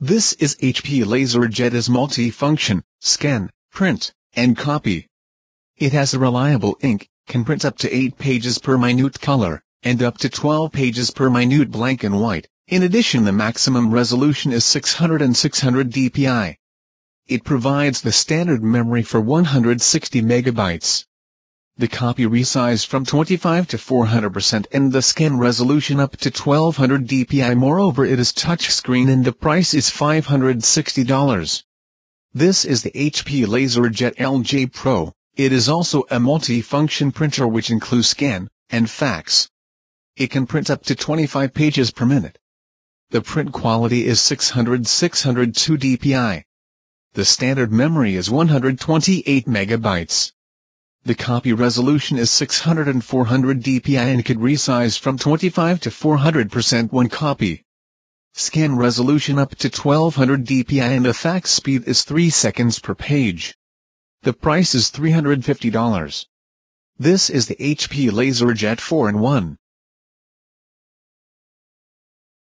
This is HP LaserJet is multi-function, scan, print, and copy. It has a reliable ink, can print up to 8 pages per minute color, and up to 12 pages per minute black and white. In addition, the maximum resolution is 600 and 600 dpi. It provides the standard memory for 160 megabytes. The copy resized from 25 to 400% and the scan resolution up to 1200 dpi. Moreover, it is touchscreen and the price is $560. This is the HP LaserJet LJ Pro. It is also a multi-function printer which includes scan and fax. It can print up to 25 pages per minute. The print quality is 602 dpi. The standard memory is 128 megabytes. The copy resolution is 600 and 400 dpi and could resize from 25 to 400% when copy. Scan resolution up to 1200 dpi and the fax speed is 3 seconds per page. The price is $350. This is the HP LaserJet 4-in-1.